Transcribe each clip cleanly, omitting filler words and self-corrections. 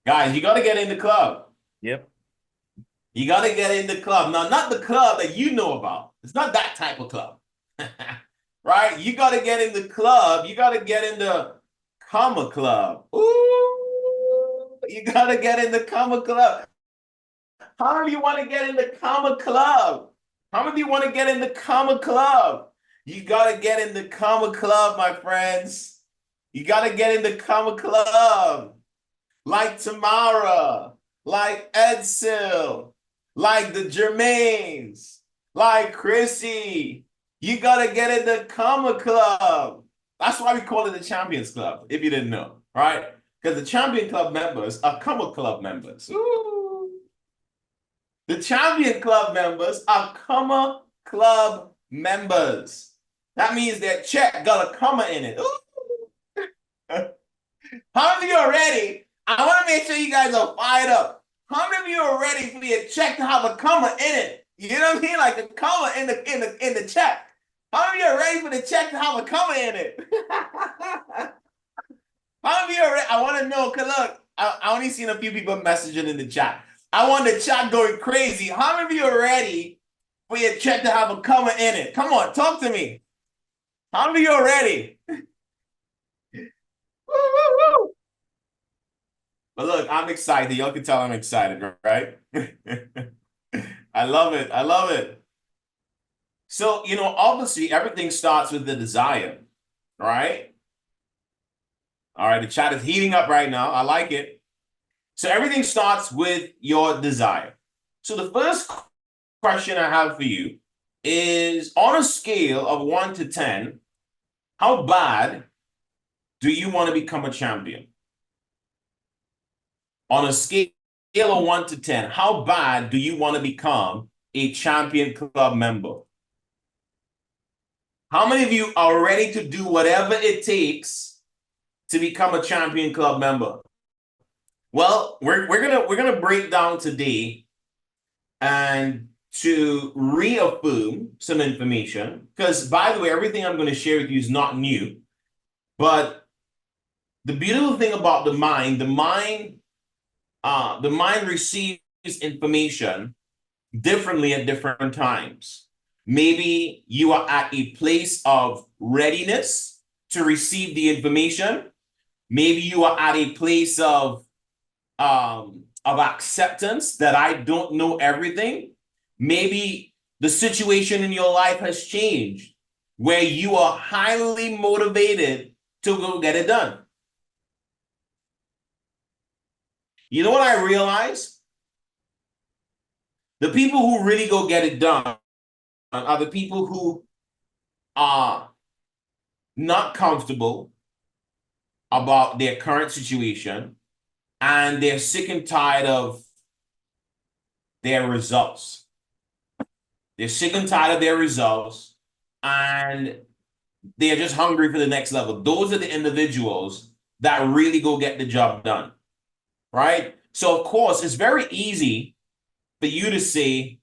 Guys, you got to get in the club. Yep. You got to get in the club. Now, not the club that you know about. It's not that type of club. Right? You got to get in the club. You got to get in the comma club. Ooh, you got to get in the comma club. How many of you want to get in the comma club? How many of you want to get in the comma club? You got to get in the comma club, my friends. You got to get in the comma club. Like Tamara, like Edsel, like the Germains, like Chrissy. You gotta get in the comma club. That's why we call it the Champions Club, if you didn't know, right? Because the Champion Club members are comma club members. Ooh. The Champion Club members are comma club members. That means their check got a comma in it. Ooh. How many of you are ready? I want to make sure you guys are fired up. How many of you are ready for your check to have a comma in it? You know what I mean? Like a comma in the check. How many of you are ready for the check to have a comma in it? How many of you are ready? I want to know, because look, I only seen a few people messaging in the chat. I want the chat going crazy. How many of you are ready for your check to have a comma in it? Come on, talk to me. How many of you are ready? Woo, woo, woo. But look, I'm excited. Y'all can tell I'm excited, right? I love it. I love it. So, obviously everything starts with the desire, right? All right, the chat is heating up right now. I like it. So everything starts with your desire. So the first question I have for you is, on a scale of 1 to 10, how bad do you want to become a champion? On a scale of 1 to 10, how bad do you want to become a champion club member? How many of you are ready to do whatever it takes to become a champion club member? Well, we're gonna break down today and to reaffirm some information, because by the way, everything I'm going to share with you is not new. But the beautiful thing about the mind receives information differently at different times. Maybe you are at a place of readiness to receive the information. Maybe you are at a place of acceptance that I don't know everything. Maybe the situation in your life has changed where you are highly motivated to go get it done. You know what I realized? The people who really go get it done are the people who are not comfortable about their current situation, and they're sick and tired of their results. They're sick and tired of their results, and they're just hungry for the next level. Those are the individuals that really go get the job done, right? So, of course, it's very easy for you to say,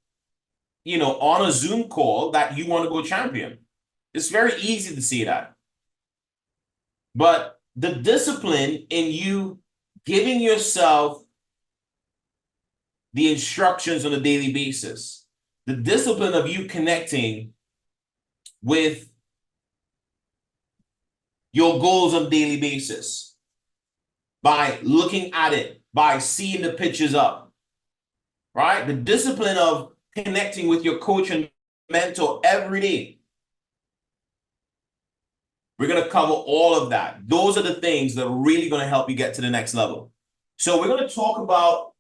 on a Zoom call that you want to go champion. It's very easy to say that. But the discipline in you giving yourself the instructions on a daily basis, the discipline of you connecting with your goals on a daily basis by looking at it, by seeing the pictures up, right? The discipline of connecting with your coach and mentor every day. We're going to cover all of that. Those are the things that are really going to help you get to the next level. So we're going to talk about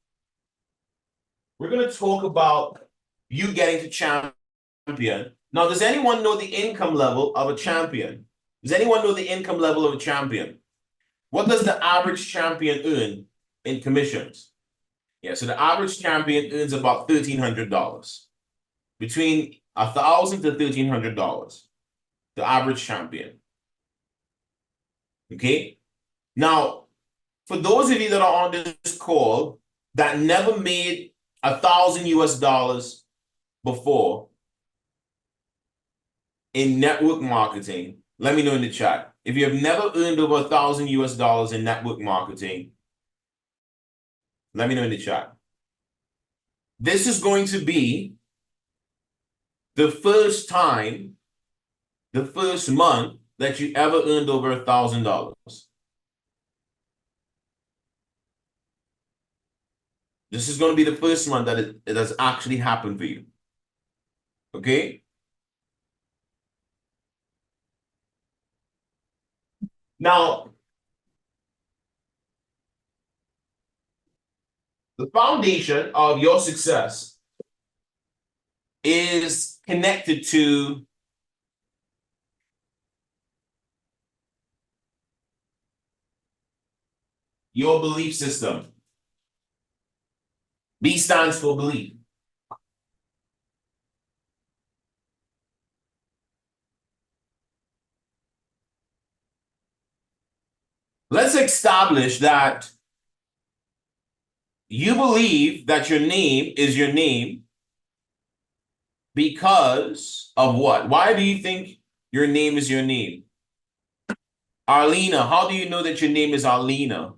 you getting to champion. Now, does anyone know the income level of a champion? Does anyone know the income level of a champion? What does the average champion earn in commissions? Yeah, so the average champion earns about $1,300. Between $1,000 to $1,300. The average champion. Okay? Now, for those of you that are on this call that never made $1,000 before in network marketing, let me know in the chat. If you have never earned over $1,000 in network marketing, Let me know in the chat. This is going to be the first time, the first month that you ever earned over $1,000. This is going to be the first month that it has actually happened for you. Okay? Now, the foundation of your success is connected to your belief system. B stands for belief. Let's establish that you believe that your name is your name because of what? Why do you think your name is your name? Arlena, how do you know that your name is Arlena?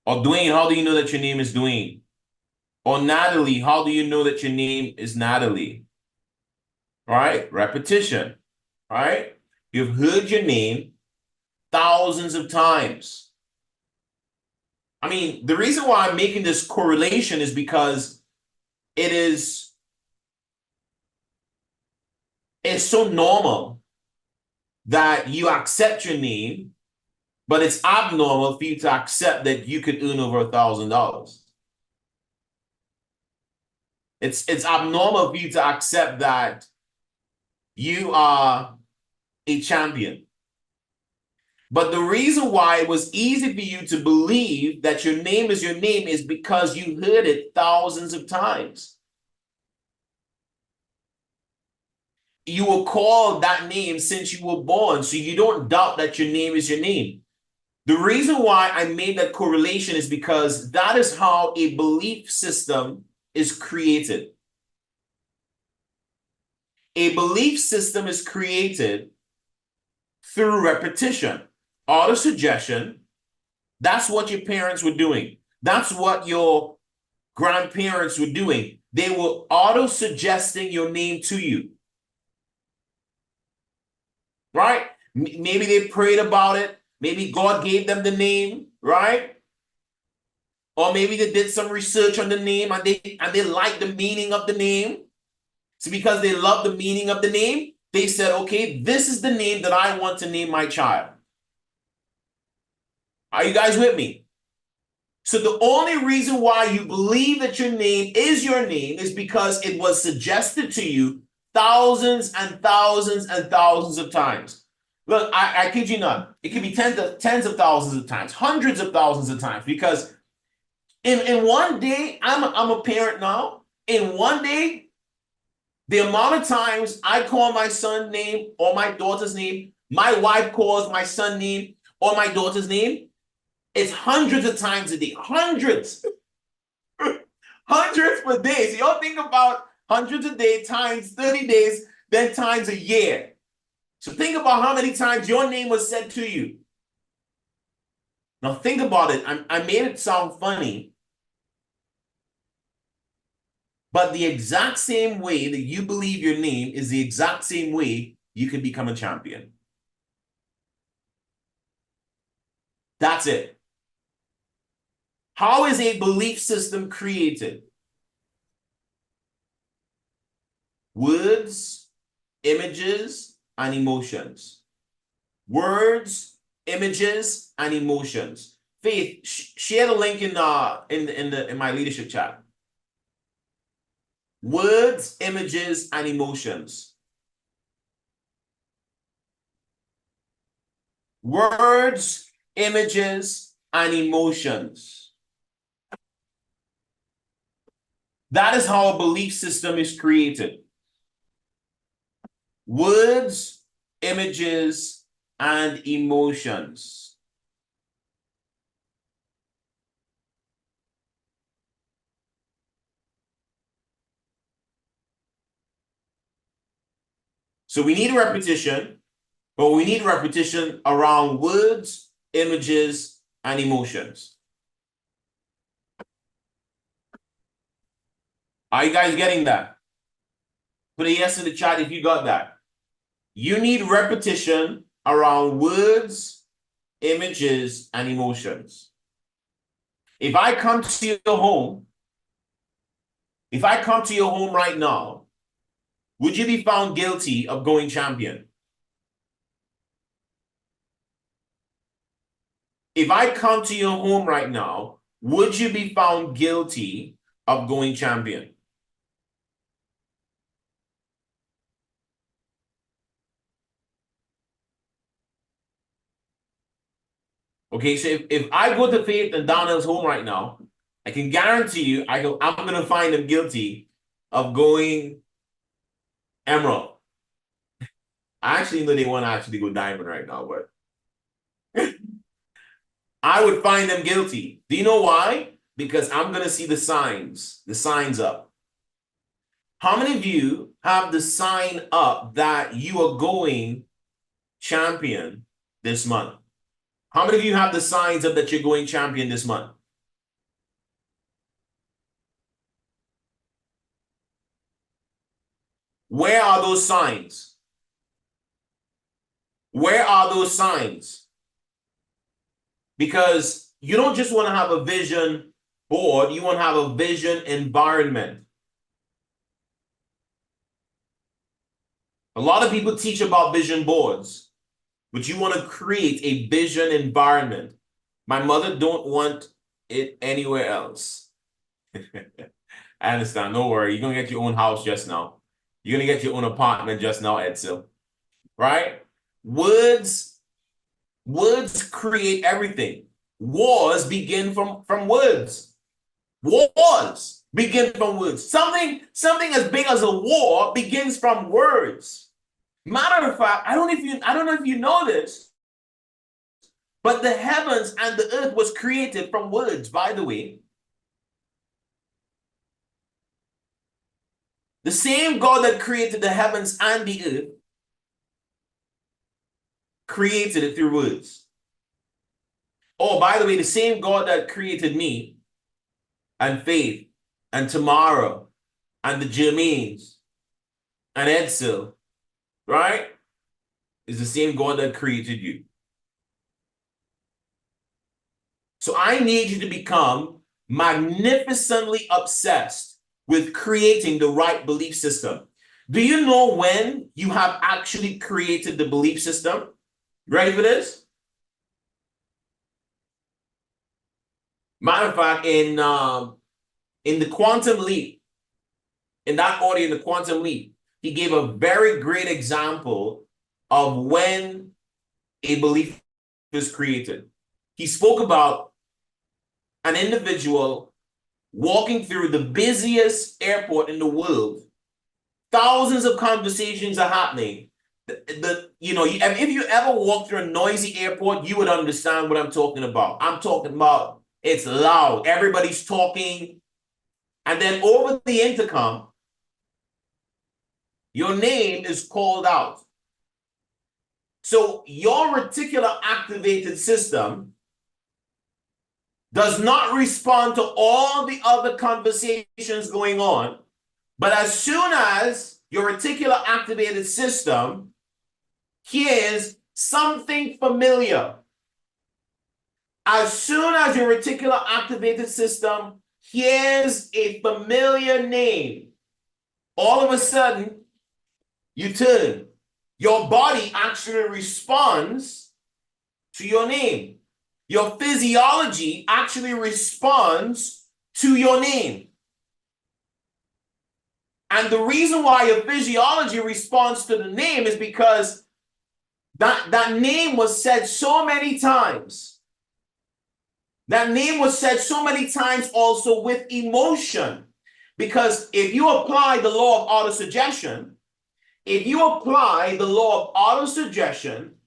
Or Dwayne, how do you know that your name is Dwayne? Or Natalie, how do you know that your name is Natalie? All right, repetition, all right? You've heard your name thousands of times. I mean, the reason why I'm making this correlation is because it's so normal that you accept your name, but it's abnormal for you to accept that you could earn over $1,000. It's abnormal for you to accept that you are a champion. But the reason why it was easy for you to believe that your name is your name is because you heard it thousands of times. You were called that name since you were born, so you don't doubt that your name is your name. The reason why I made that correlation is because that is how a belief system is created. A belief system is created through repetition, auto-suggestion. That's what your parents were doing. That's what your grandparents were doing. They were auto-suggesting your name to you. Right? Maybe they prayed about it. Maybe God gave them the name, right? Or maybe they did some research on the name and they liked the meaning of the name. So because they love the meaning of the name, they said, okay, this is the name that I want to name my child. Are you guys with me? So the only reason why you believe that your name is your name is because it was suggested to you thousands and thousands and thousands of times. Look, I kid you not. It could be tens of thousands of times, hundreds of thousands of times, because in one day, I'm a parent now. In one day, the amount of times I call my son's name or my daughter's name, my wife calls my son's name or my daughter's name, it's hundreds of times a day. Hundreds. Hundreds per day. So y'all think about hundreds a day times 30 days, then times a year. So think about how many times your name was said to you. Now think about it. I made it sound funny, but the exact same way that you believe your name is the exact same way you can become a champion. That's it. How is a belief system created? Words, images, and emotions. Words, images, and emotions. Faith, share the link in my leadership chat. Words, images, and emotions. Words, images, and emotions. That is how a belief system is created. Words, images, and emotions. So we need repetition, but we need repetition around words, images, and emotions. Are you guys getting that? Put a yes in the chat if you got that. You need repetition around words, images, and emotions. If I come to your home, right now, would you be found guilty of going champion? If I come to your home right now, would you be found guilty of going champion? Okay, so if I go to Faith and Donnell's home right now, I can guarantee you I'm going to find them guilty of going emerald. I actually know they want to actually go diamond right now, but I would find them guilty. Do you know why? Because I'm going to see the signs up. How many of you have the sign up that you are going champion this month? How many of you have the signs up that you're going champion this month? Where are those signs? Where are those signs? Because you don't just want to have a vision board, you want to have a vision environment. A lot of people teach about vision boards, but you want to create a vision environment. My mother don't want it anywhere else. I understand. No worry. You're going to get your own house just now. You're going to get your own apartment just now, Edsel. Right? Words create everything. Wars begin from words. Wars begin from words. Something as big as a war begins from words. Matter of fact, I don't know if you know this, but the heavens and the earth was created from words, by the way. The same God that created the heavens and the earth created it through words. Oh, by the way, the same God that created me and Faith and Tamara and the Jermaines and Edsel, right, is the same God that created you. So I need you to become magnificently obsessed with creating the right belief system. Do you know when you have actually created the belief system? Ready for this? Matter of fact, in the quantum leap, in that audio, in the quantum leap, he gave a very great example of when a belief is created. He spoke about an individual walking through the busiest airport in the world. Thousands of conversations are happening. If you ever walk through a noisy airport, you would understand what I'm talking about. I'm talking about it's loud. Everybody's talking. And then over the intercom, your name is called out. So your reticular activated system does not respond to all the other conversations going on. But as soon as your reticular activated system hears something familiar, as soon as your reticular activated system hears a familiar name, all of a sudden, you turn. Your body actually responds to your name. Your physiology actually responds to your name. And the reason why your physiology responds to the name is because that name was said so many times. That name was said so many times also with emotion. Because if you apply the law of autosuggestion,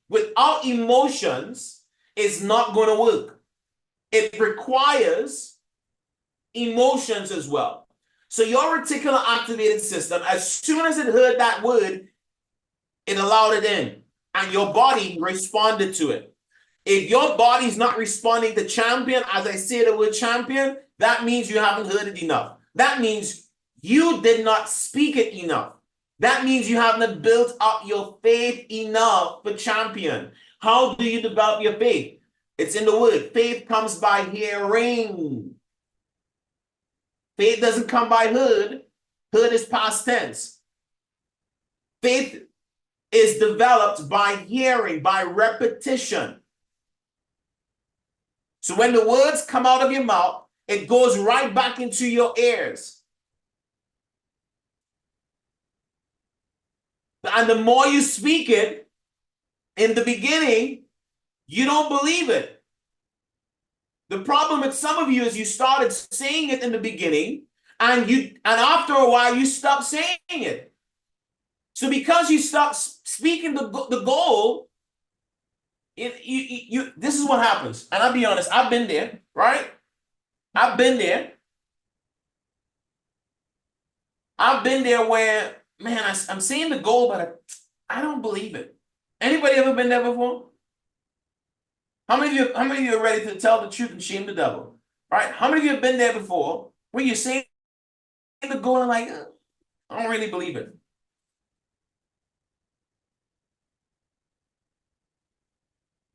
without emotions, it's not going to work. It requires emotions as well. So your reticular activated system, as soon as it heard that word, it allowed it in, and your body responded to it. If your body's not responding to champion, as I say the word champion, that means you haven't heard it enough. That means You did not speak it enough. That means you haven't built up your faith enough for champion. How do you develop your faith? It's in the word. Faith comes by hearing. Faith doesn't come by heard. Heard is past tense. Faith is developed by hearing, by repetition. So when the words come out of your mouth, it goes right back into your ears. And the more you speak it, in the beginning, you don't believe it. The problem with some of you is you started saying it in the beginning, and after a while you stop saying it. So because you stop speaking the goal, this is what happens. And I'll be honest, I've been there, right? I've been there. I've been there where, man, I'm saying the goal, but I don't believe it. Anybody ever been there before? How many of you are ready to tell the truth and shame the devil? Right? How many of you have been there before where you're saying the goal and like, I don't really believe it.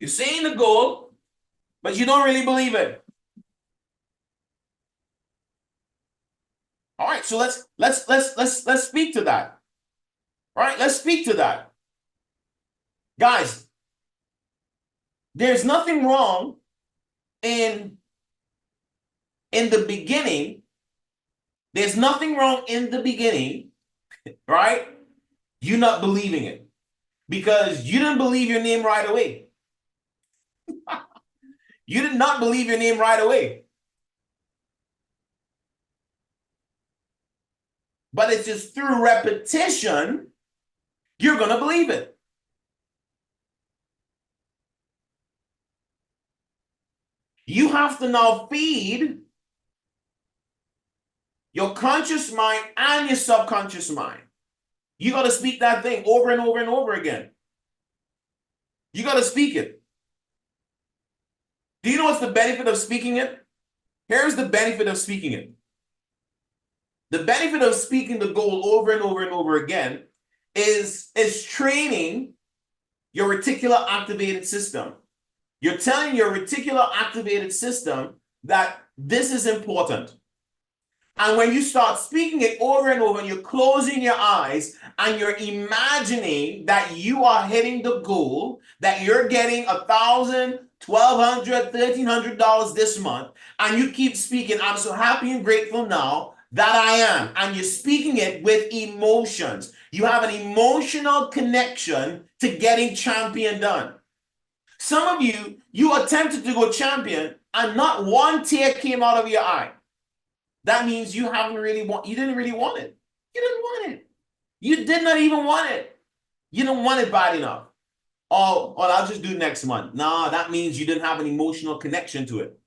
You're saying the goal, but you don't really believe it. All right, so let's speak to that. All right, let's speak to that. Guys, there's nothing wrong in the beginning. There's nothing wrong in the beginning, right? You not believing it because you didn't believe your name right away. You did not believe your name right away. But it's just through repetition, you're going to believe it. You have to now feed your conscious mind and your subconscious mind. You got to speak that thing over and over and over again. You got to speak it. Do you know what's the benefit of speaking it? Here's the benefit of speaking it. The benefit of speaking the goal over and over and over again is training your reticular activated system. You're telling your reticular activated system that this is important. And when you start speaking it over and over and you're closing your eyes and you're imagining that you are hitting the goal, that you're getting $1,000, $1,200, $1,300 this month, and you keep speaking, I'm so happy and grateful now that I am, and you're speaking it with emotions. You have an emotional connection to getting champion done. Some of you attempted to go champion and not one tear came out of your eye. That means you didn't really want it. You didn't want it. You did not even want it. You didn't want it bad enough. Oh, I'll just do it next month. No, that means you didn't have an emotional connection to it.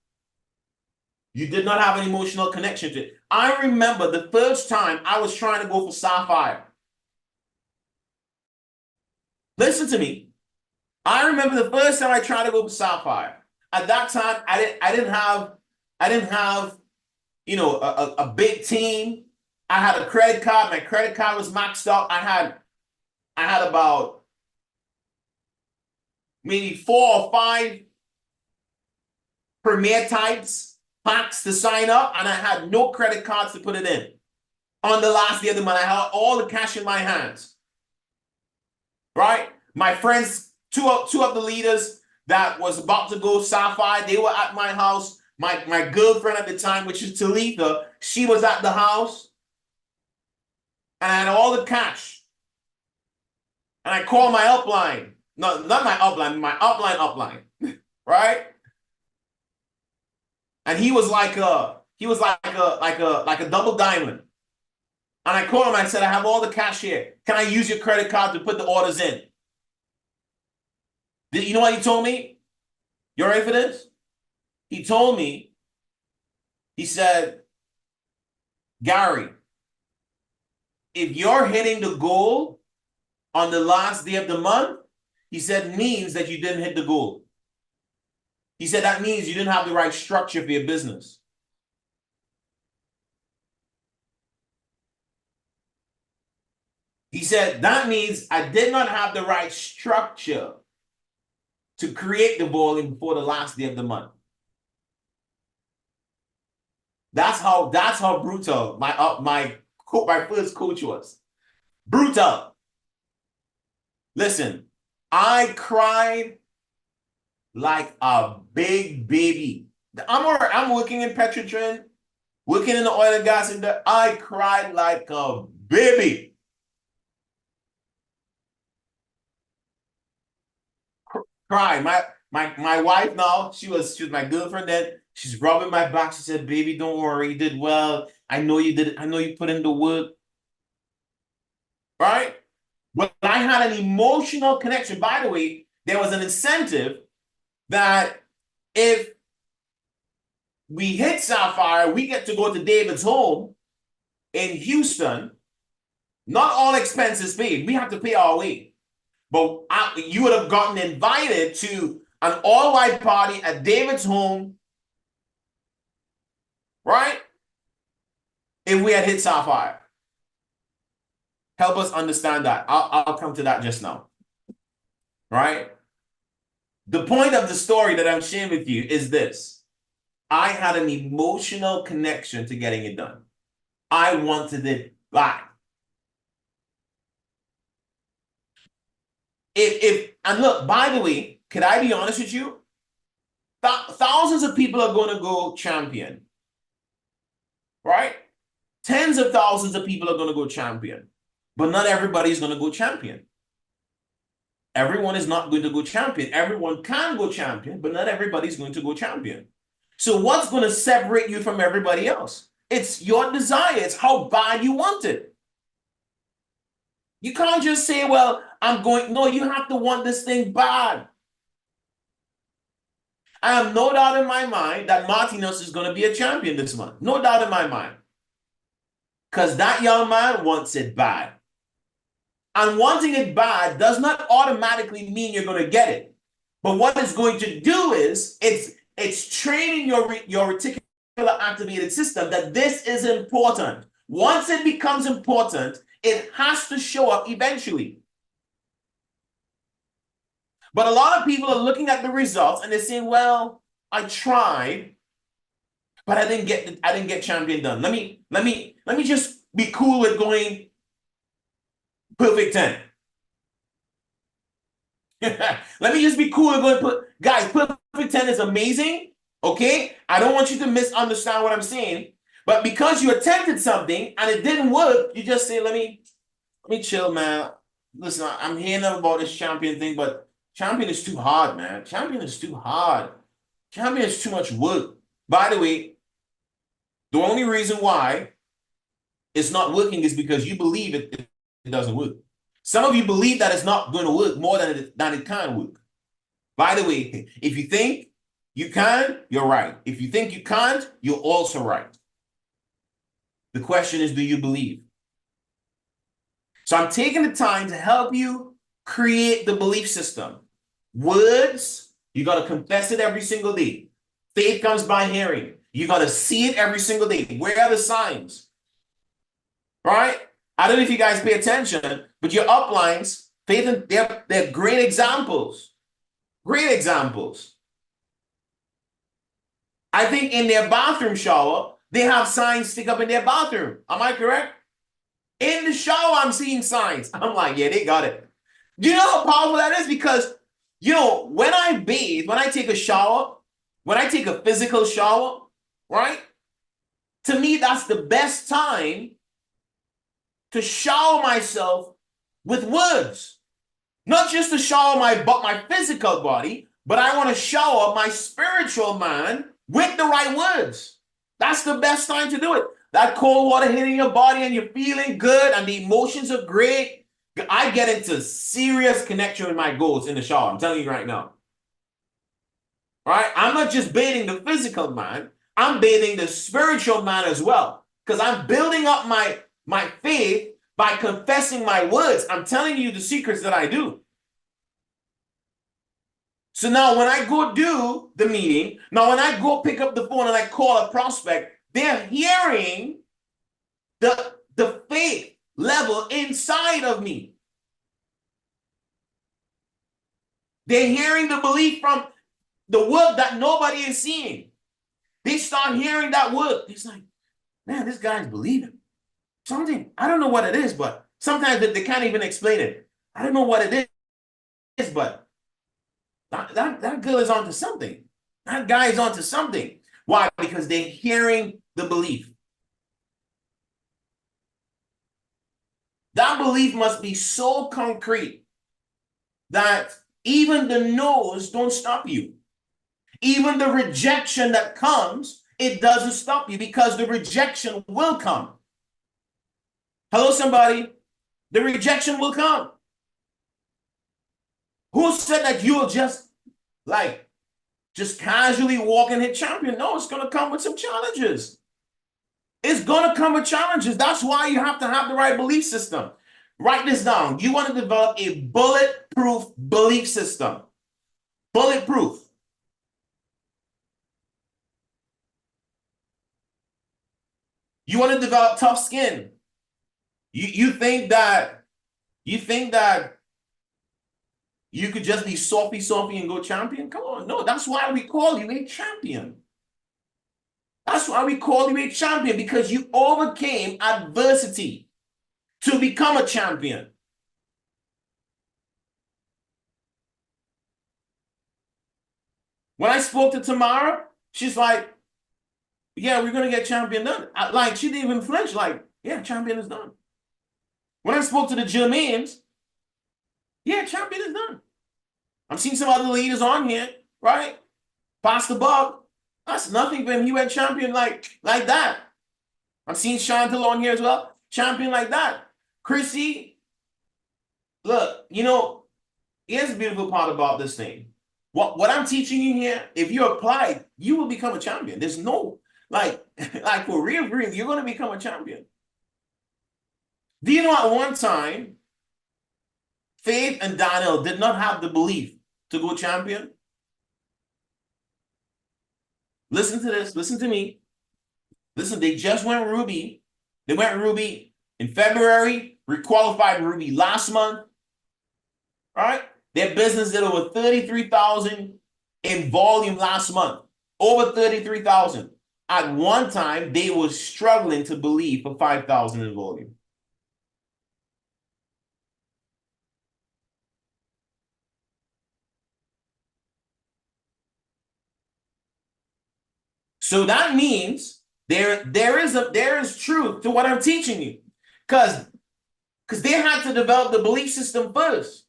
You did not have an emotional connection to it. I remember the first time I was trying to go for Sapphire. Listen to me. I remember the first time I tried to go for Sapphire. At that time, I didn't have a big team. I had a credit card. My credit card was maxed out. I had about maybe 4 or 5 premier types packs to sign up, and I had no credit cards to put it in. On the last day of the month, I had all the cash in my hands. Right? My friends, two of the leaders that was about to go Sapphire, they were at my house. My girlfriend at the time, which is Talitha, she was at the house. And I had all the cash. And I called my upline. No, not my upline, my upline. Right? And he was like a double diamond. And I called him, I said, I have all the cash here. Can I use your credit card to put the orders in? You know what he told me? You ready for this? He told me, he said, Gary, if you're hitting the goal on the last day of the month, he said, means that you didn't hit the goal. He said, that means you didn't have the right structure for your business. He said, that means I did not have the right structure to create the volume before the last day of the month. That's how brutal my first coach was. Brutal. Listen, I cried like a big baby. I'm working in Petrotrin, working in the oil and gas industry. I cried like a baby. Cry. My wife now, she was my girlfriend then. She's rubbing my back. She said, "Baby, don't worry, you did well. I know you did. I know you put in the work, right?" But I had an emotional connection. By the way, there was an incentive that if we hit Sapphire, we get to go to David's home in Houston. Not all expenses paid. We have to pay our way. But you would have gotten invited to an all-white party at David's home, right? If we had hit Sapphire. Help us understand that. I'll come to that just now, right? The point of the story that I'm sharing with you is this. I had an emotional connection to getting it done. I wanted it back. And look, by the way, could I be honest with you? Thousands of people are going to go champion, right? Tens of thousands of people are going to go champion, but not everybody is going to go champion. Everyone is not going to go champion. Everyone can go champion, but not everybody's going to go champion. So what's going to separate you from everybody else? It's your desire. It's how bad you want it. You can't just say, well, I'm going. No, you have to want this thing bad. I have no doubt in my mind that Martinez is going to be a champion this month. No doubt in my mind. Because that young man wants it bad. And wanting it bad does not automatically mean you're going to get it. But what it's going to do is it's training your reticular activated system that this is important. Once it becomes important, it has to show up eventually. But a lot of people are looking at the results and they're saying, well, I tried, but I didn't get champion done. Let me just be cool with going perfect 10. Let me just be cool and go guys, perfect 10 is amazing. Okay? I don't want you to misunderstand what I'm saying. But because you attempted something and it didn't work, you just say, let me chill, man. Listen, I'm hearing about this champion thing, but champion is too hard, man. Champion is too hard. Champion is too much work. By the way, the only reason why it's not working is because you believe it doesn't work. Some of you believe that it's not going to work more than it can work. By the way, if you think you can, you're right. If you think you can't, you're also right. The question is, do you believe? So I'm taking the time to help you create the belief system. Words, you got to confess it every single day. Faith comes by hearing. You got to see it every single day. Where are the signs? Right? I don't know if you guys pay attention, but your uplines, faith, and they're great examples. Great examples. I think in their bathroom shower, they have signs stick up in their bathroom. Am I correct? In the shower, I'm seeing signs. I'm like, yeah, they got it. Do you know how powerful that is? Because, when I bathe, when I take a shower, when I take a physical shower, right? To me, that's the best time to shower myself with words. Not just to shower my physical body, but I want to shower my spiritual man with the right words. That's the best time to do it. That cold water hitting your body and you're feeling good and the emotions are great. I get into serious connection with my goals in the shower. I'm telling you right now. Right? I'm not just bathing the physical man. I'm bathing the spiritual man as well. Because I'm building up my faith by confessing my words. I'm telling you the secrets that I do. So now when I go do the meeting, now when I go pick up the phone and I call a prospect, they're hearing the faith level inside of me. They're hearing the belief from the work that nobody is seeing. They start hearing that word. It's like, man, this guy's believing something. I don't know what it is, but sometimes they can't even explain it. I don't know what it is, but that girl is onto something. That guy is onto something. Why? Because they're hearing the belief. That belief must be so concrete that even the no's don't stop you. Even the rejection that comes, it doesn't stop you because the rejection will come. Hello, somebody. The rejection will come. Who said that you'll just casually walk and hit champion? No, it's going to come with some challenges. It's going to come with challenges. That's why you have to have the right belief system. Write this down. You want to develop a bulletproof belief system. Bulletproof. You want to develop tough skin. You think that you could just be softy and go champion? Come on. No, that's why we call you a champion. That's why we call you a champion, because you overcame adversity to become a champion. When I spoke to Tamara, she's like, yeah, we're going to get champion done. She didn't even flinch. Like, yeah, champion is done. When I spoke to the Jermaines, yeah, champion is done. I'm seeing some other leaders on here, right? Pastor Bob, that's nothing for him. He went champion like that. I'm seeing Chantal on here as well. Champion like that. Chrissy, look, here's the beautiful part about this thing. What I'm teaching you here, if you apply, you will become a champion. There's no, for real, you're going to become a champion. Do you know at one time, Faith and Daniel did not have the belief to go champion? Listen to this. Listen to me. Listen, they just went Ruby. They went Ruby in February, requalified Ruby last month. All right? Their business did over 33,000 in volume last month. Over 33,000. At one time, they were struggling to believe for 5,000 in volume. So that means there is truth to what I'm teaching you. Because they had to develop the belief system first.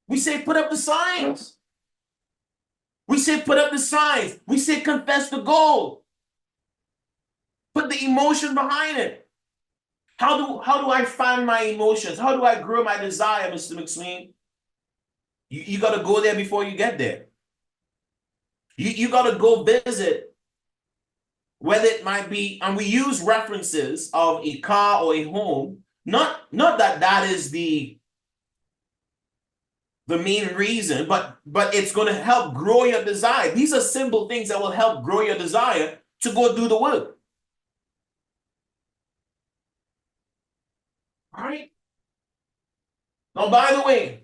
We say put up the signs. We say put up the signs. We say confess the goal. Put the emotion behind it. How do I find my emotions? How do I grow my desire, Mr. Mcsween? You got to go there before you get there. You got to go visit. Whether it might be, and we use references of a car or a home, not that is the main reason, but it's going to help grow your desire. These are simple things that will help grow your desire to go do the work. All right? Now, by the way,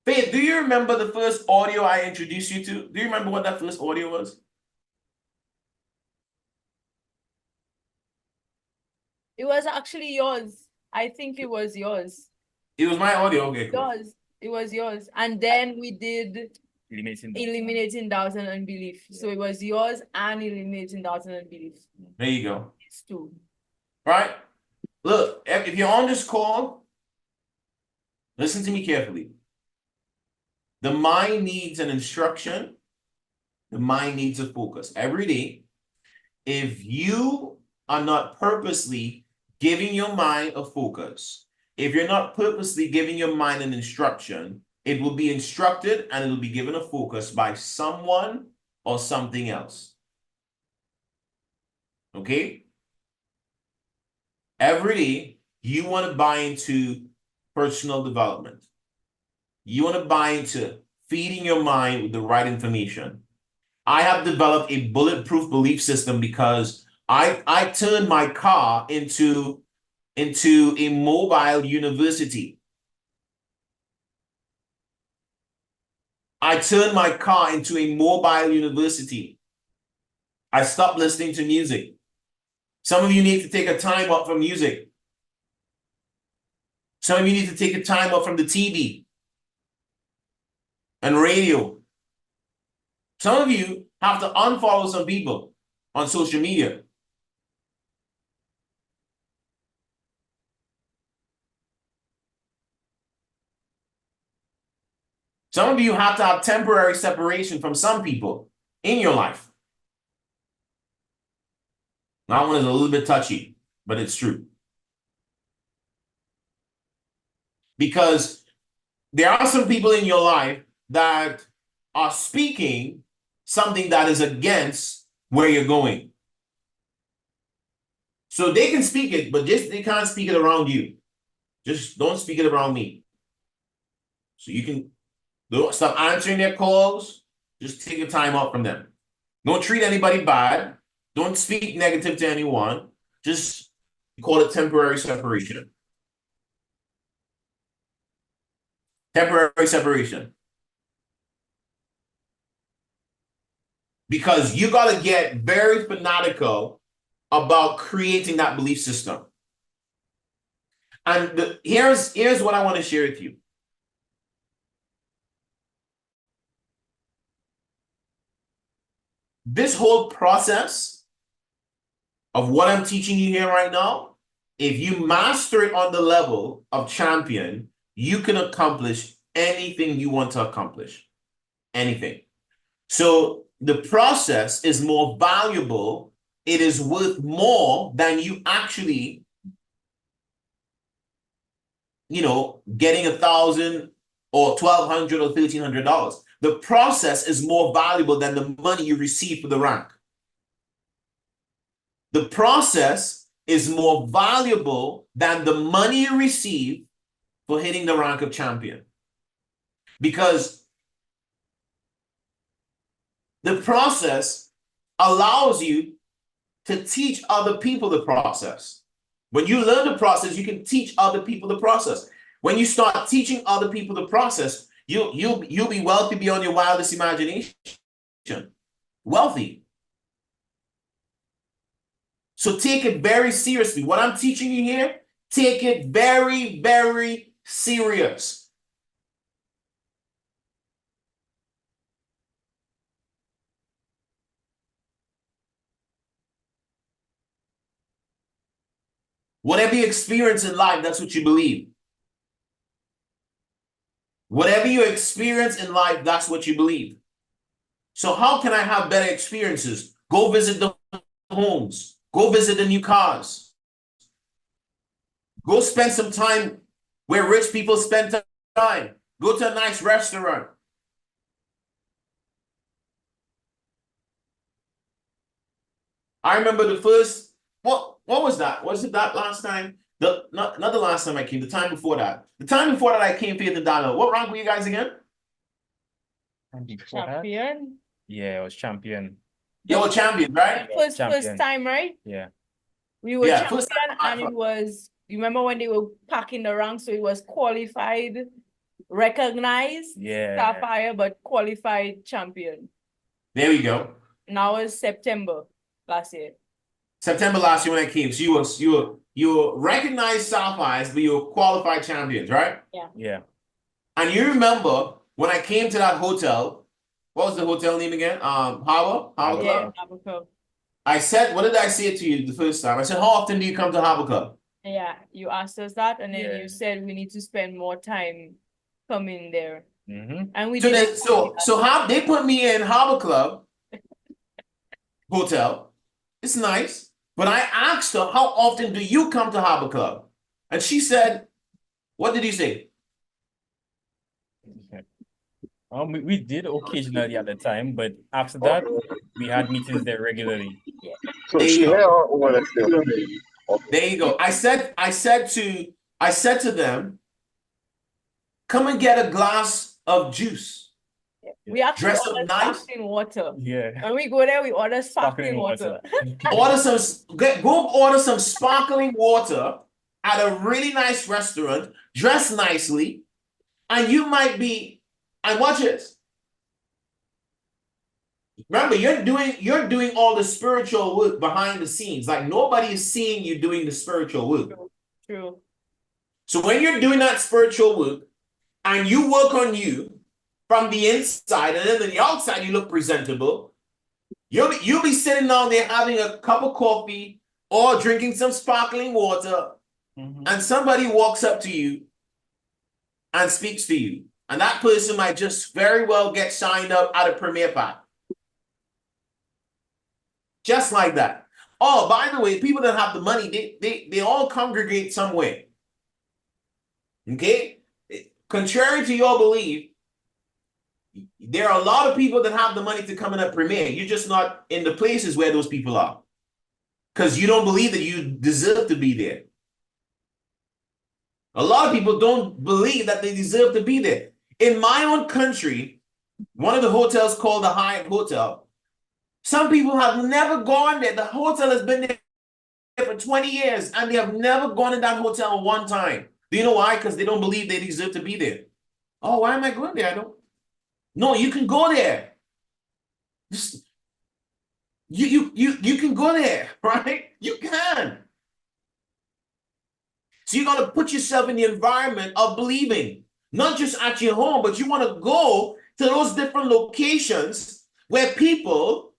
Faith, do you remember the first audio I introduced you to? Do you remember what that first audio was? It was actually yours. I think it was yours. It was my audio. Okay, cool. Yours. It was yours. And then we did eliminating doubt and unbelief. So it was yours and eliminating doubt and unbelief. There you go. It's two. Right? Look, if you're on this call, listen to me carefully. The mind needs an instruction. The mind needs a focus. Every day, if you are not purposely giving your mind a focus, if you're not purposely giving your mind an instruction, it will be instructed and it will be given a focus by someone or something else. Okay? Every day, you want to buy into personal development. You want to buy into feeding your mind with the right information. I have developed a bulletproof belief system because I turned my car into into a mobile university. I turned my car into a mobile university. I stopped listening to music. Some of you need to take a time out from music. Some of you need to take a time out from the TV and radio. Some of you have to unfollow some people on social media. Some of you have to have temporary separation from some people in your life. That one is a little bit touchy, but it's true. Because there are some people in your life that are speaking something that is against where you're going. So they can speak it, but just they can't speak it around you. Just don't speak it around me. So you can don't stop answering their calls. Just take your time out from them. Don't treat anybody bad. Don't speak negative to anyone. Just call it temporary separation. Temporary separation. Because you got to get very fanatical about creating that belief system. And here's what I want to share with you. This whole process of what I'm teaching you here right now, if you master it on the level of champion, you can accomplish anything you want to accomplish. Anything. So the process is more valuable. It is worth more than you actually, getting $1,000 or $1,200 or $1,300. The process is more valuable than the money you receive for the rank. The process is more valuable than the money you receive for hitting the rank of champion. Because the process allows you to teach other people the process. When you learn the process, you can teach other people the process. When you start teaching other people the process, you'll be wealthy beyond your wildest imagination. Wealthy. So take it very seriously. What I'm teaching you here, take it very, very serious. Whatever you experience in life, that's what you believe. Whatever you experience in life, that's what you believe. So how can I have better experiences? Go visit the homes. Go visit the new cars. Go spend some time where rich people spend time. Go to a nice restaurant. I remember the first, what was that? Was it that last time? Not the last time I came, the time before that. The time before that I came for the dollar. What rank were you guys again? Champion. Yeah, it was champion. You were champion, right? First Champion. time, right? Yeah. We were Yeah, champion, first time and it was, you remember when they were packing the ranks, so it was qualified, recognized, Yeah. sapphire, but qualified champion. There we go. Now it's September last year. September last year when I came. So you were recognized sapphires, but you were qualified champions, right? Yeah. And you remember when I came to that hotel, what was the hotel name again? Harbor Yeah, Club. Harbor Club. I said, what did I say to you the first time? I said, how often do you come to Harbor Club? Yeah, you asked us that, and then Yeah. you said we need to spend more time coming there. Mm-hmm. And we So did then, it. so how they put me in Harbor Club hotel. It's nice. But I asked her, how often do you come to Harbor Club? And she said, what did you say? We did occasionally at the time, but after that, we had meetings there regularly. There you go. There you go. I said to them, come and get a glass of juice. We actually Dress up ordered nice. sparkling water. Yeah. When we go there, we order sparkling water. Go order some sparkling water. at a really nice restaurant, dressed nicely, and you might be, and watch this. Remember, you're doing all the spiritual work behind the scenes. Like nobody is seeing you doing the spiritual work. True. So when you're doing that spiritual work and you work on you from the inside, and then on the outside you look presentable, you'll be sitting down there having a cup of coffee or drinking some sparkling water, and somebody walks up to you and speaks to you. And that person might just very well get signed up at a Premier Pack. Just like that. Oh, by the way, people that have the money, they all congregate somewhere. Okay? Contrary to your belief, there are a lot of people that have the money to come in at Premier. You're just not in the places where those people are. Because you don't believe that you deserve to be there. A lot of people don't believe that they deserve to be there. In my own country, one of the hotels called the Hyatt Hotel, some people have never gone there. The hotel has been there for 20 years, and they have never gone in that hotel one time. Do you know why? Because they don't believe they deserve to be there. Oh, why am I going there? I don't. No, you can go there. Just, you can go there, right? You can. So you got to put yourself in the environment of believing, not just at your home, but you want to go to those different locations where people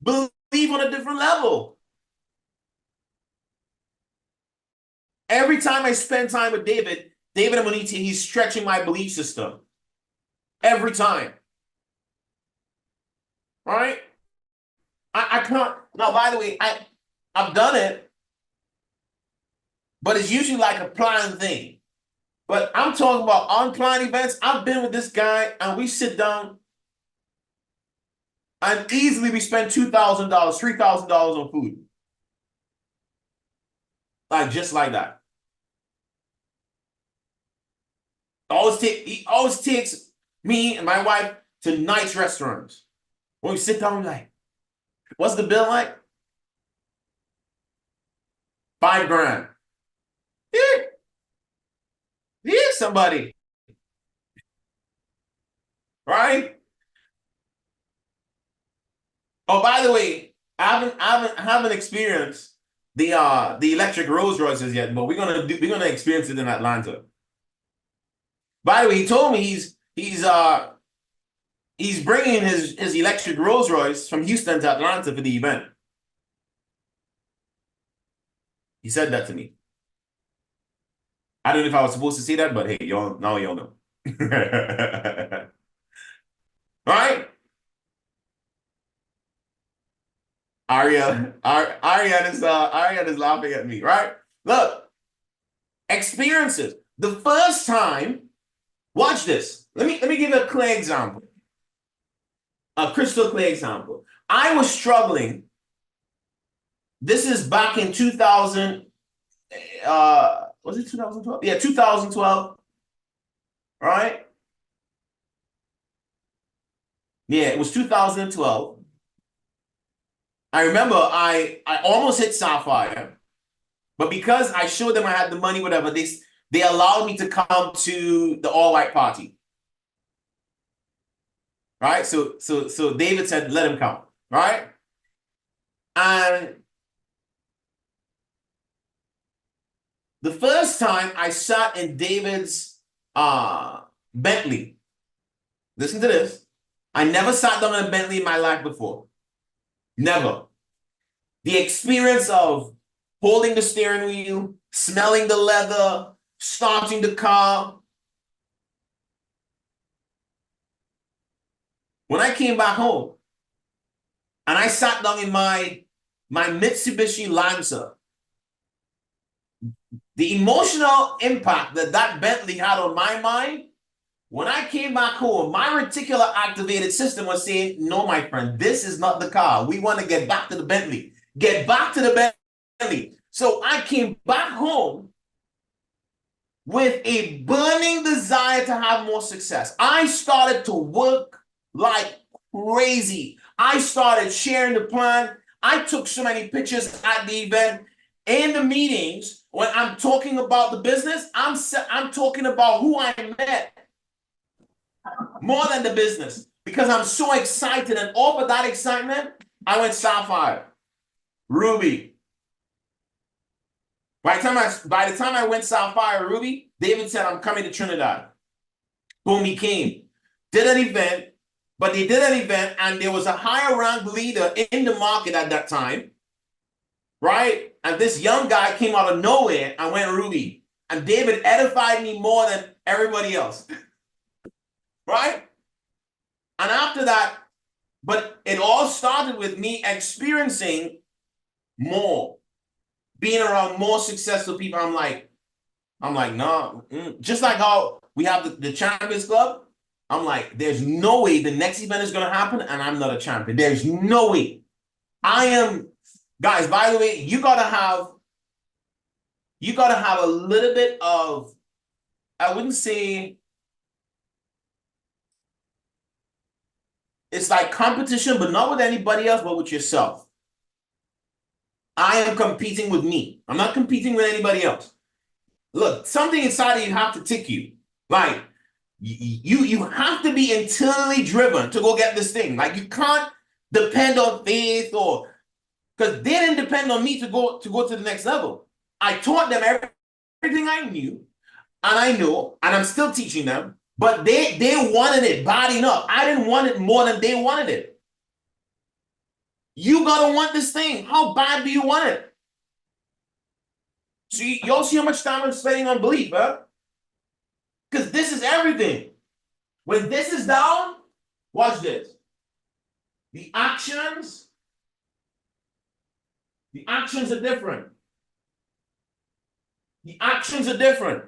believe on a different level. Every time I spend time with David Amonite, he's stretching my belief system. Every time. Right? I can't. Now, by the way, I've done it, but it's usually like a planned thing. But I'm talking about unplanned events. I've been with this guy, and we sit down, and easily we spend $2,000, $3,000 on food. Like, just like that. He always takes me and my wife to nice restaurants. When we sit down, we're like, what's the bill like? $5,000. Yeah, somebody. Right? Oh, by the way, I haven't experienced the electric Rolls Royces yet, but we're gonna experience it in Atlanta. By the way, he told me he's bringing his electric Rolls Royce from Houston to Atlanta for the event. He said that to me. I don't know if I was supposed to say that, but hey, y'all know. Right? Ariane is laughing at me, right? Look, experiences. The first time, watch this. Let me give you a clear example. A crystal clear example. I was struggling. This is back in 2000. Was it 2012? Yeah, 2012. Right? Yeah, it was 2012. I remember I almost hit Sapphire, but because I showed them I had the money, whatever, they allowed me to come to the all-white party. Right? So David said, let him come. Right? And the first time I sat in David's Bentley, listen to this. I never sat down in a Bentley in my life before. Never. The experience of holding the steering wheel, smelling the leather, starting the car. When I came back home and I sat down in my Mitsubishi Lancer, the emotional impact that Bentley had on my mind, when I came back home, my reticular activated system was saying, no, my friend, this is not the car. We want to get back to the Bentley. Get back to the Bentley. So I came back home with a burning desire to have more success. I started to work like crazy. I started sharing the plan. I took so many pictures at the event. in the meetings, when I'm talking about the business, I'm talking about who I met more than the business, because I'm so excited, and over that excitement, I went Sapphire, Ruby. By the time I went Sapphire, Ruby, David said, I'm coming to Trinidad. Boom, he came. Did an event, but they did an event, and there was a higher ranked leader in the market at that time, right? And this young guy came out of nowhere and went Ruby. And David edified me more than everybody else, right? And after that, but it all started with me experiencing more, being around more successful people. I'm like, nah. Just like how we have the Champions Club, I'm like, there's no way the next event is going to happen and I'm not a champion. There's no way. I am, guys, by the way, you got to have a little bit of, I wouldn't say, it's like competition, but not with anybody else, but with yourself. I am competing with me. I'm not competing with anybody else. Look, something inside of you have to tick you. Like, you have to be internally driven to go get this thing. Like, you can't depend on faith, or because they didn't depend on me to go to the next level. I taught them everything I knew, and I know, and I'm still teaching them, but they wanted it bad enough. I didn't want it more than they wanted it. You gotta want this thing. How bad do you want it? See, y'all see how much time I'm spending on belief, huh? Because this is everything. When this is down, watch this. The actions are different. The actions are different.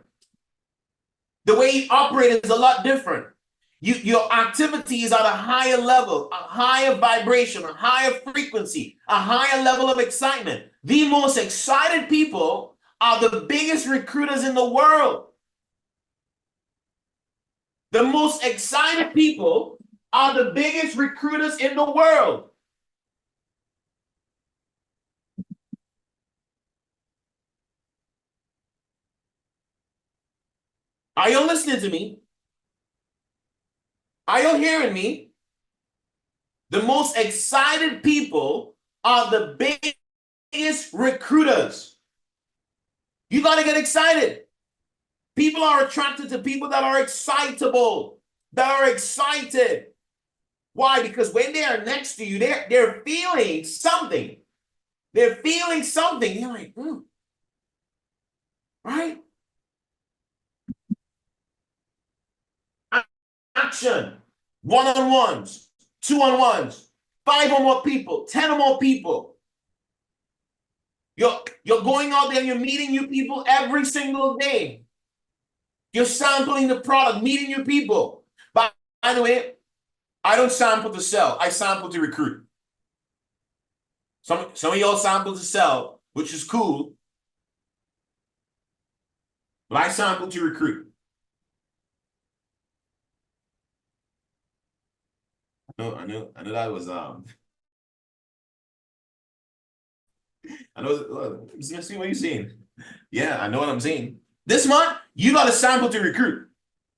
The way you operate is a lot different. Your activity is at a higher level, a higher vibration, a higher frequency, a higher level of excitement. The most excited people are the biggest recruiters in the world. The most excited people are the biggest recruiters in the world. Are you listening to me? Are you hearing me? The most excited people are the biggest recruiters. You got to get excited. People are attracted to people that are excitable, that are excited. Why? Because when they are next to you, they're feeling something. They're feeling something. You're like, right? Action. One-on-ones, two-on-ones, 5 or more people, 10 or more people. You're going out there and you're meeting new people every single day. You're sampling the product, meeting new people. By the way, I don't sample to sell. I sample to recruit. Some of y'all sample to sell, which is cool. But I sample to recruit. I know that was I know. See what you're seeing. Yeah, I know what I'm saying. This month, you got to sample to recruit.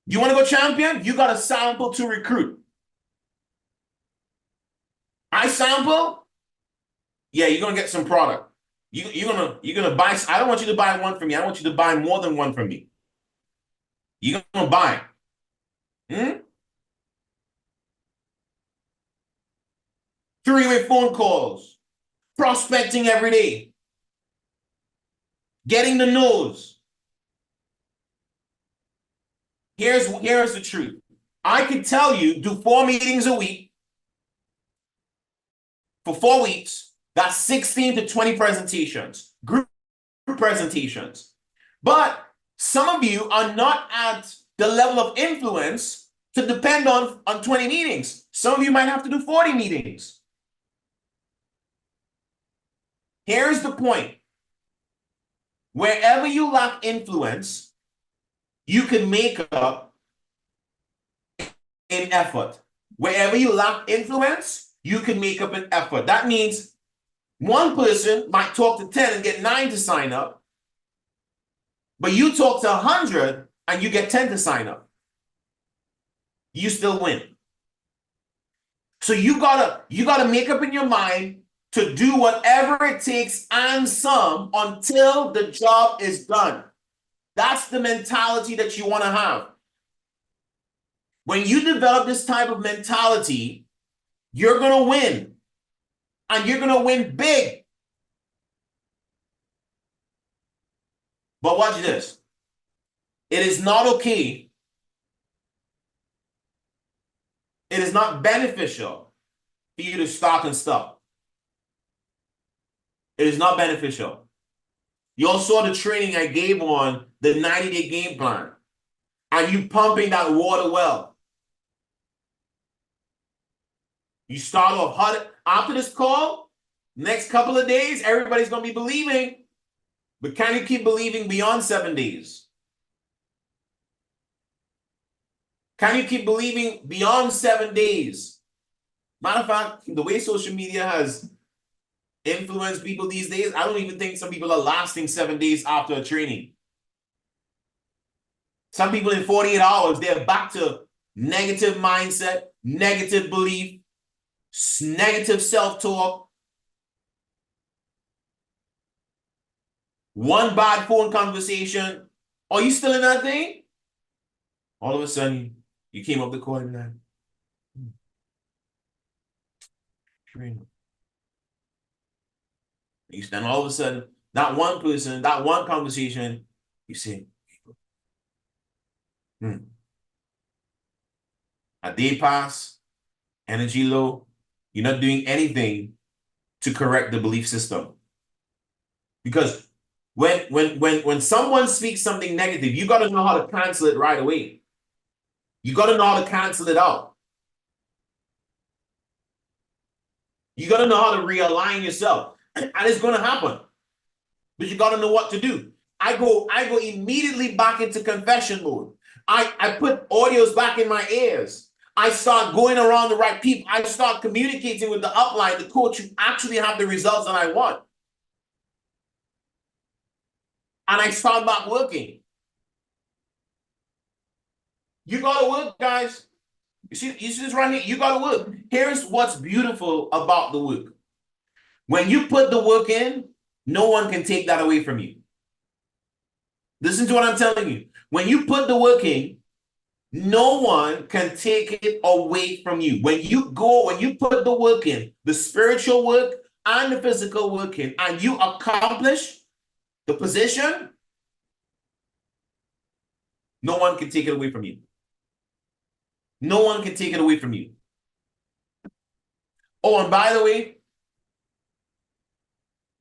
You want to go champion? You got to sample to recruit. I sample. Yeah, you're gonna get some product. You're gonna buy. I don't want you to buy one from me. I want you to buy more than one from me. You're gonna buy. 3-way phone calls, prospecting every day, getting the no's. Here's the truth. I can tell you, do 4 meetings a week for 4 weeks. That's 16 to 20 presentations, group presentations. But some of you are not at the level of influence to depend on 20 meetings. Some of you might have to do 40 meetings. Here's the point. Wherever you lack influence, you can make up in effort. Wherever you lack influence, you can make up an effort. That means One person might talk to 10 and get 9 to sign up, but you talk to 100 and you get 10 to sign up. You still win. So you gotta make up in your mind to do whatever it takes and some until the job is done. That's the mentality that you want to have. When you develop this type of mentality, you're gonna win. And you're gonna win big. But watch this. It is not okay. It is not beneficial for you to start and stop. It is not beneficial. You all saw the training I gave on the 90-day game plan. And you pumping that water well. You start off hard. After this call, next couple of days, everybody's going to be believing. But can you keep believing beyond 7 days? Can you keep believing beyond 7 days? Matter of fact, the way social media has influenced people these days, I don't even think some people are lasting 7 days after a training. Some people in 48 hours, they're back to negative mindset, negative belief, negative self-talk. One bad phone conversation. Are you still in that thing? All of a sudden, you came up the court and that. You stand all of a sudden, that one person, that one conversation, you say, a day pass, energy low, you're not doing anything to correct the belief system. Because when someone speaks something negative, you got to know how to cancel it right away. You got to know how to cancel it out. You got to know how to realign yourself. And it's going to happen. But you got to know what to do. I go immediately back into confession mode. I put audios back in my ears. I start going around the right people. I start communicating with the upline, the coach who actually have the results that I want. And I start back working. You got to work, guys. You see this right here? You got to work. Here's what's beautiful about the work. When you put the work in, no one can take that away from you. Listen to what I'm telling you. When you put the work in, no one can take it away from you. When you put the work in, the spiritual work and the physical work in, and you accomplish the position, no one can take it away from you. No one can take it away from you. Oh, and by the way,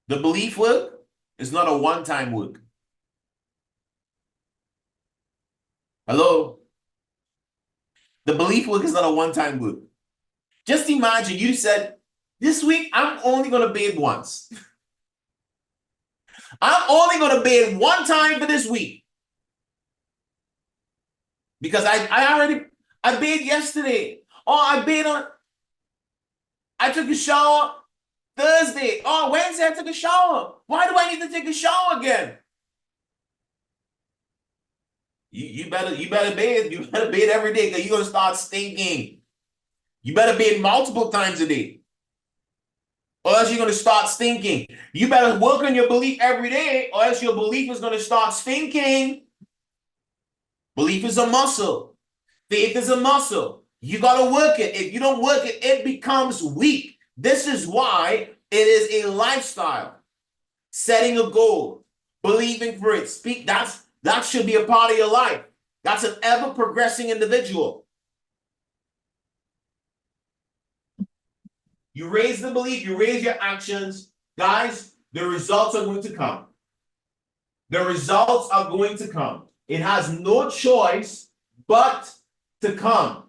the belief work is not a one-time work. Hello? The belief work is not a one-time work. Just imagine you said, this week, I'm only going to bathe once. I'm only going to bathe one time for this week. Because I bathed yesterday. Oh, I took a shower Thursday. Oh, Wednesday I took a shower. Why do I need to take a shower again? You better bathe. You better bathe every day because you're going to start stinking. You better bathe multiple times a day. Or else you're going to start stinking. You better work on your belief every day or else your belief is going to start stinking. Belief is a muscle. Faith is a muscle. You got to work it. If you don't work it, it becomes weak. This is why it is a lifestyle. Setting a goal, believing for it, speak. That should be a part of your life. That's an ever-progressing individual. You raise the belief, you raise your actions. Guys, the results are going to come. The results are going to come. It has no choice but to come.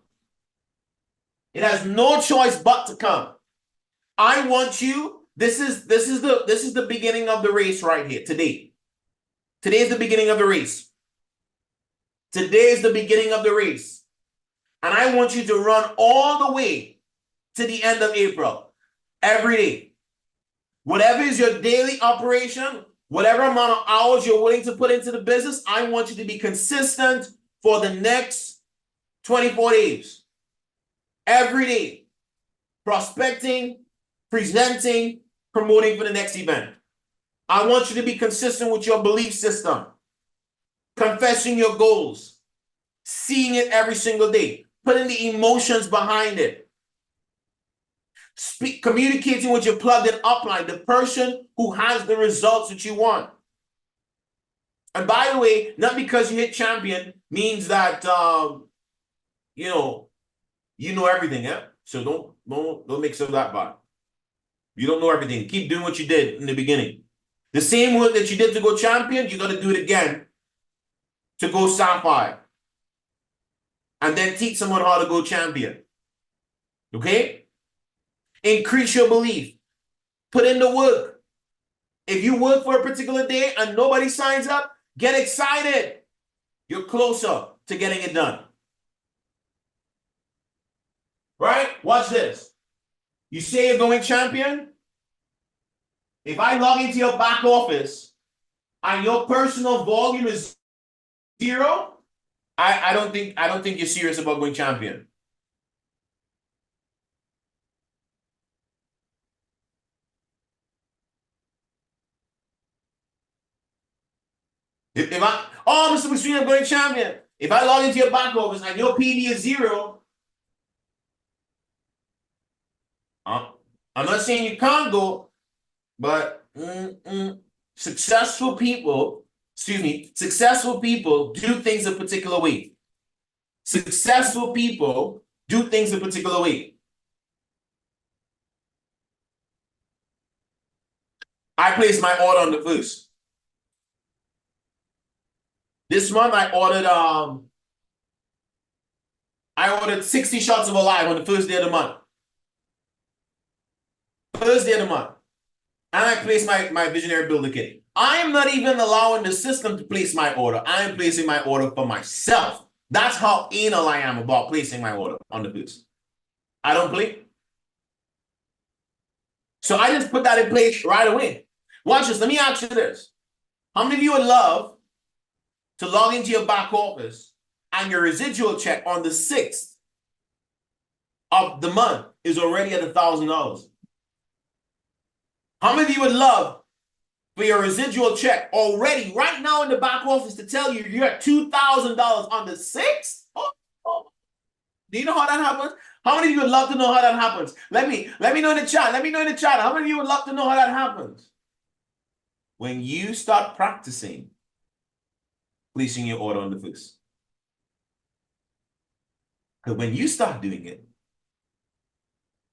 It has no choice but to come. I want you, this is the beginning of the race right here today. Today is the beginning of the race. Today is the beginning of the race. And I want you to run all the way to the end of April. Every day. Whatever is your daily operation, whatever amount of hours you're willing to put into the business, I want you to be consistent for the next 24 days. Every day. Prospecting, presenting, promoting for the next event. I want you to be consistent with your belief system. Confessing your goals. Seeing it every single day. Putting the emotions behind it. Communicating with your plugged-in upline, the person who has the results that you want. And by the way, not because you hit champion means that you know everything, yeah. So don't make some of that bad. You don't know everything. Keep doing what you did in the beginning. The same work that you did to go champion, you got to do it again to go sapphire, and then teach someone how to go champion. Okay? Increase your belief. Put in the work. If you work for a particular day and nobody signs up, get excited. You're closer to getting it done. Right? Watch this. You say you're going champion. If I log into your back office and your personal volume is 0, I don't think you're serious about going champion. If Mr. Mcsween, I'm going champion. If I log into your back office and your PD is 0, I'm not saying you can't go, but successful people do things a particular way. Successful people do things a particular way. I placed my order on the 1st. This month I ordered 60 shots of Alive on the 1st day of the month. First day of the month. And I placed my Visionary Builder Kit. I am not even allowing the system to place my order. I am placing my order for myself. That's how anal I am about placing my order on the 1st. I don't play. So I just put that in place right away. Watch this. Let me ask you this. How many of you would love to log into your back office and your residual check on the 6th of the month is already at $1,000? How many of you would love for your residual check already right now in the back office to tell you you're at $2,000 on the 6th? Do you know how that happens? How many of you would love to know how that happens? Let me know in the chat. Let me know in the chat. How many of you would love to know how that happens? When you start practicing placing your order on the 1st. Because when you start doing it,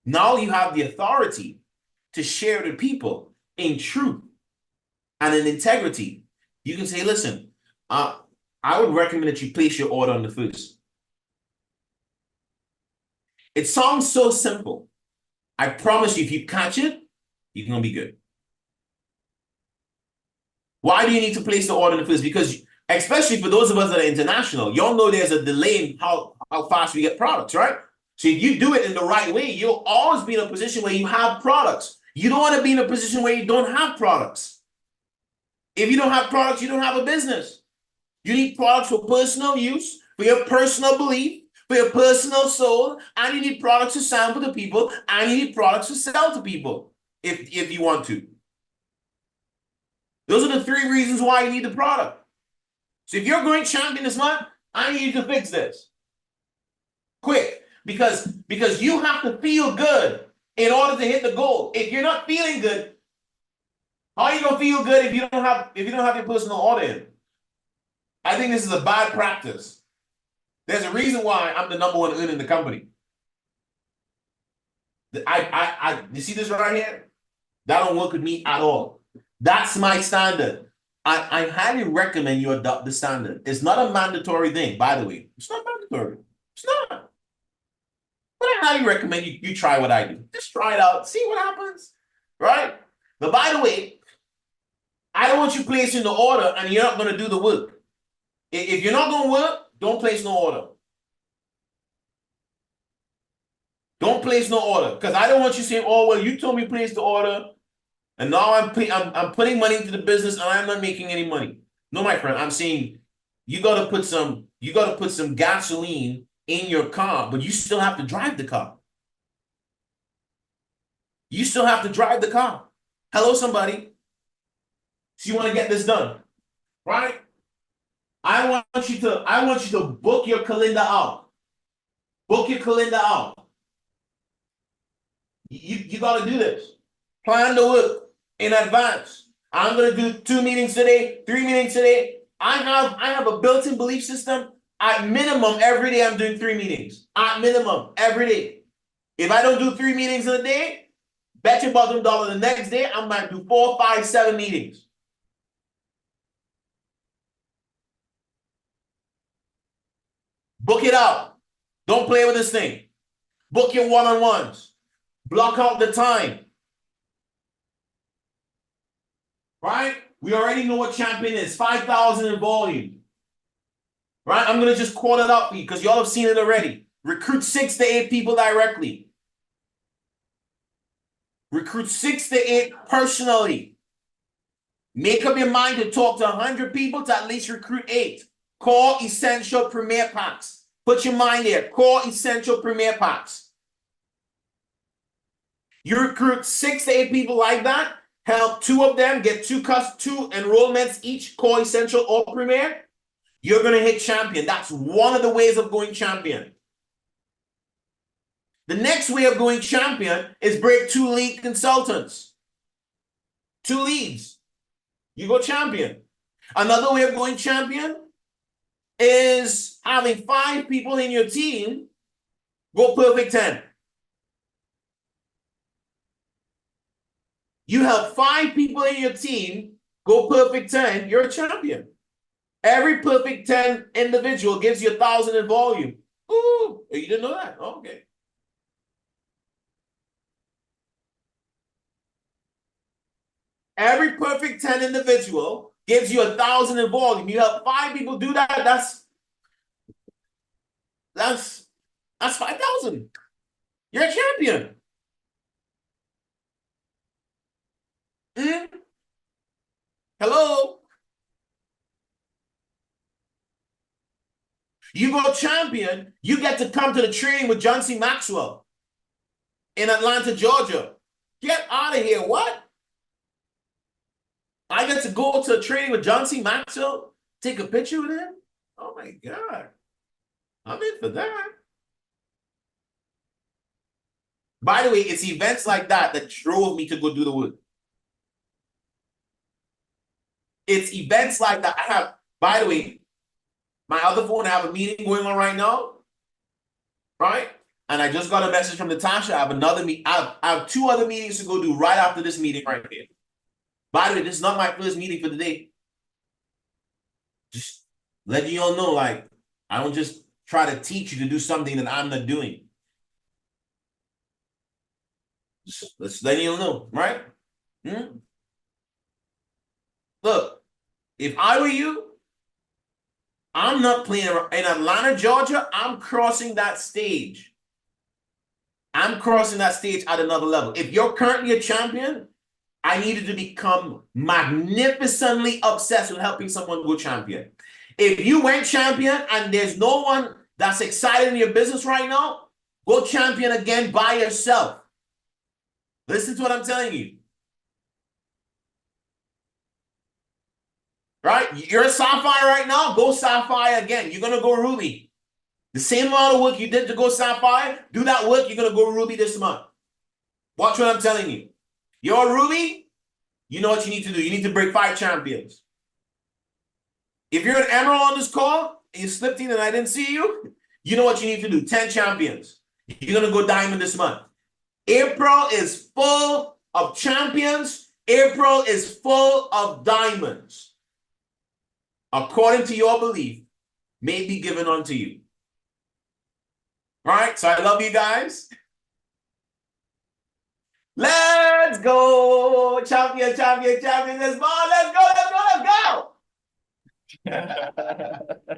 now you have the authority to share with people in truth and in integrity. You can say, listen, I would recommend that you place your order on the 1st. It sounds so simple. I promise you, if you catch it, you're going to be good. Why do you need to place the order on the 1st? Because especially for those of us that are international, y'all know there's a delay in how fast we get products, right? So if you do it in the right way, you'll always be in a position where you have products. You don't want to be in a position where you don't have products. If you don't have products, you don't have a business. You need products for personal use, for your personal belief, for your personal soul, and you need products to sample to people, and you need products to sell to people if you want to. Those are the 3 reasons why you need the product. So if you're going champion this month, I need you to fix this quick, because you have to feel good in order to hit the goal. If you're not feeling good, how are you gonna feel good if you don't have your personal order in? I think this is a bad practice. There's a reason why I'm the #1 earner in the company. You see this right here? That don't work with me at all. That's my standard. I highly recommend you adopt the standard. It's not a mandatory thing, by the way. It's not mandatory. It's not. But I highly recommend you try what I do. Just try it out. See what happens. Right? But by the way, I don't want you placing the order and you're not going to do the work. If you're not going to work, don't place no order. Don't place no order. Because I don't want you saying, oh, well, you told me place the order And now I'm putting money into the business and I'm not making any money. No, my friend, I'm saying you gotta put some gasoline in your car, but you still have to drive the car. You still have to drive the car. Hello, somebody. So you want to get this done, right? I want you to book your calendar out. Book your calendar out. You got to do this. Plan the work in advance. I'm gonna do 2 meetings today, 3 meetings today. I have a built-in belief system. At minimum, every day I'm doing 3 meetings. At minimum, every day. If I don't do 3 meetings in a day, bet your bottom dollar the next day I'm gonna do 4, 5, 7 meetings. Book it out. Don't play with this thing. Book your one-on-ones. Block out the time. Right? We already know what champion is. 5,000 in volume. Right? I'm going to just call it out for you because y'all have seen it already. Recruit 6 to 8 people directly. Recruit 6 to 8 personally. Make up your mind to talk to 100 people to at least recruit 8. Call essential premier packs. Put your mind there. Call essential premier packs. You recruit 6 to 8 people like that. Help 2 of them get 2 enrollments each. Call essential or premier. You're going to hit champion. That's one of the ways of going champion. The next way of going champion is break 2 lead consultants. 2 leads. You go champion. Another way of going champion is having 5 people in your team go perfect 10. You have 5 people in your team go perfect 10, you're a champion. Every perfect 10 individual gives you 1,000 in volume. Ooh, you didn't know that? Oh, okay. Every perfect 10 individual gives you 1,000 in volume. You have 5 people do that, that's 5,000. You're a champion. Hello? You go champion, you get to come to the training with John C. Maxwell in Atlanta, Georgia. Get out of here. What? I get to go to a training with John C. Maxwell, take a picture with him? Oh my God. I'm in for that. By the way, it's events like that that drove me to go do the work. It's events like that. I have, by the way, my other phone, I have a meeting going on right now, right? And I just got a message from Natasha. I have another meeting. I have 2 other meetings to go do right after this meeting right here. By the way, this is not my first meeting for the day. Just letting you all know, like, I don't just try to teach you to do something that I'm not doing. Just let's let you all know, right? Look, if I were you, I'm not playing in Atlanta, Georgia. I'm crossing that stage. I'm crossing that stage at another level. If you're currently a champion, I needed to become magnificently obsessed with helping someone go champion. If you went champion and there's no one that's excited in your business right now, go champion again by yourself. Listen to what I'm telling you. Right? You're a sapphire right now, go sapphire again. You're going to go ruby. The same amount of work you did to go sapphire, do that work, you're going to go ruby this month. Watch what I'm telling you. You're a ruby, you know what you need to do. You need to break 5 champions. If you're an emerald on this call, and you slipped in and I didn't see you, you know what you need to do. 10 champions. You're going to go diamond this month. April is full of champions. April is full of diamonds. According to your belief, may be given unto you. All right, so I love you guys. Let's go. Champion, champion, champion. Let's go, let's go, let's go, let's go.